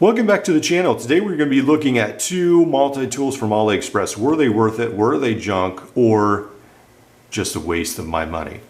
Welcome back to the channel. Today we're going to be looking at two multi-tools from Aliexpress. Were they worth it? Were they junk? Or just a waste of my money?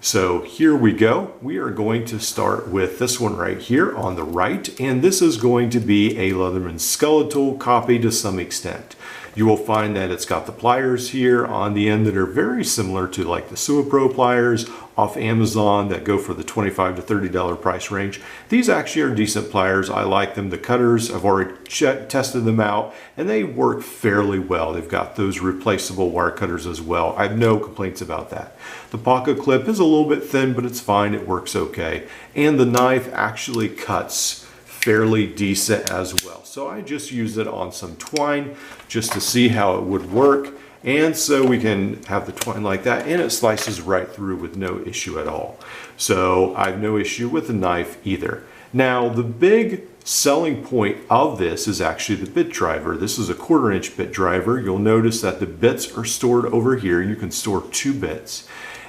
So here we go. We are going to start with this one right here on the right, and this is going to be a Leatherman skeletal copy to some extent. You will find that it's got the pliers here on the end that are very similar to like the SuaPro pliers off Amazon that go for the $25 to $30 price range. These actually are decent pliers. I like them. The cutters, I've already tested them out and they work fairly well. They've got those replaceable wire cutters as well. I have no complaints about that. The pocket clip is a little bit thin, but it's fine. It works okay. And the knife actually cuts fairly decent as well. So I just used it on some twine just to see how it would work. And so we can have the twine like that, and it slices right through with no issue at all. So I have no issue with the knife either. Now the big selling point of this is actually the bit driver. This is a 1/4 inch bit driver. You'll notice that the bits are stored over here. You can store 2 bits.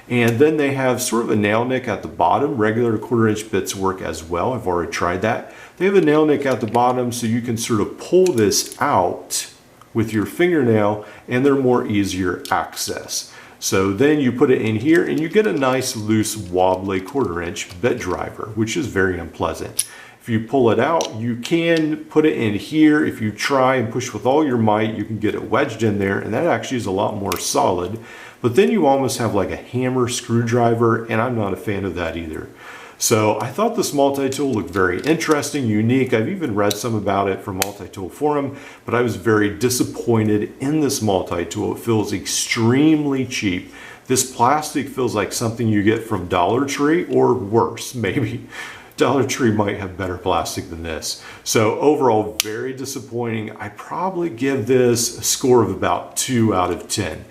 And then they have sort of a nail nick at the bottom. Regular 1/4 inch bits work as well. I've already tried that. They have a nail nick at the bottom so you can sort of pull this out with your fingernail and they're more easier access. So then you put it in here and you get a nice loose wobbly 1/4 inch bit driver, which is very unpleasant. If you pull it out, you can put it in here. If you try and push with all your might, you can get it wedged in there, and that actually is a lot more solid. But then you almost have like a hammer screwdriver, and I'm not a fan of that either. So I thought this multi-tool looked very interesting, unique. I've even read some about it from Multi-Tool Forum, but I was very disappointed in this multi-tool. It feels extremely cheap. This plastic feels like something you get from Dollar Tree, or worse, maybe. Dollar Tree might have better plastic than this. So overall, very disappointing. I probably give this a score of about 2 out of 10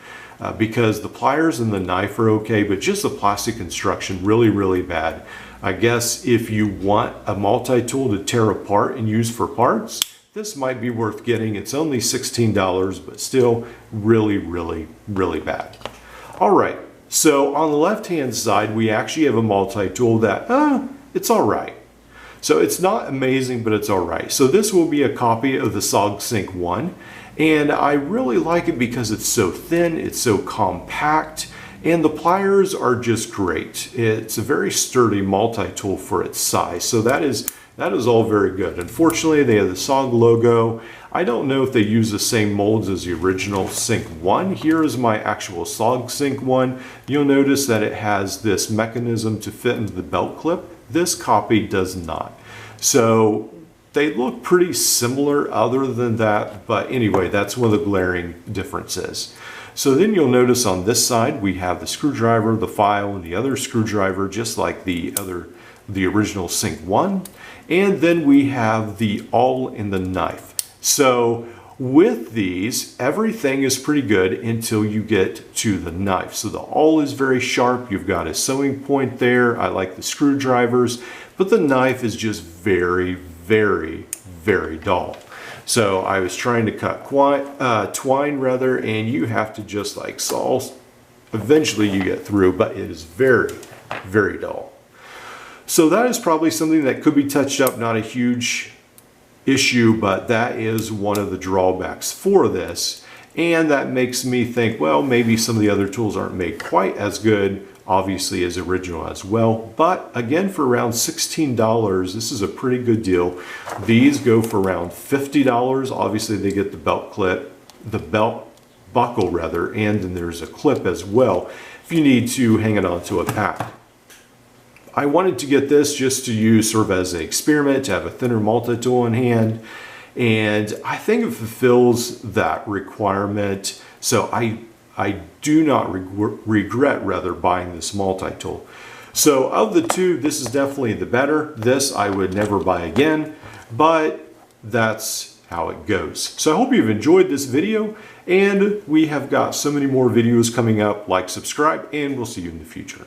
because the pliers and the knife are okay, but just the plastic construction really bad. I guess if you want a multi-tool to tear apart and use for parts, this might be worth getting. It's only $16, but still really bad. All right, so on the left-hand side, we actually have a multi-tool that, it's all right. So it's not amazing, but it's all right. So this will be a copy of the SOG SYNC 1, and I really like it because it's so thin, it's so compact, and the pliers are just great. It's a very sturdy multi-tool for its size, so that is all very good. Unfortunately, they have the SOG logo. I don't know if they use the same molds as the original SYNC 1. Here is my actual SOG SYNC 1. You'll notice that it has this mechanism to fit into the belt clip. This copy does not. So they look pretty similar other than that, but anyway, that's one of the glaring differences. So then you'll notice on this side, we have the screwdriver, the file, and the other screwdriver, just like the original SYNC 1. And then we have the awl and the knife. So with these, everything is pretty good until you get to the knife. So the awl is very sharp. You've got a sewing point there. I like the screwdrivers, but the knife is just very dull. So I was trying to cut twine rather, and you have to just like saw. Eventually you get through, but it is very dull. So that is probably something that could be touched up, not a huge issue, but that is one of the drawbacks for this. And that makes me think, well, maybe some of the other tools aren't made quite as good, obviously, as original as well. But again, for around $16, this is a pretty good deal. These go for around $50. Obviously, they get the belt clip, the belt buckle rather, and then there's a clip as well if you need to hang it onto a pad. I wanted to get this just to use sort of as an experiment, to have a thinner multi-tool in hand, and I think it fulfills that requirement. So I do not regret rather buying this multi-tool. So of the two, this is definitely the better. This I would never buy again, but that's how it goes. So I hope you've enjoyed this video, and we have got so many more videos coming up. Like, subscribe, and we'll see you in the future.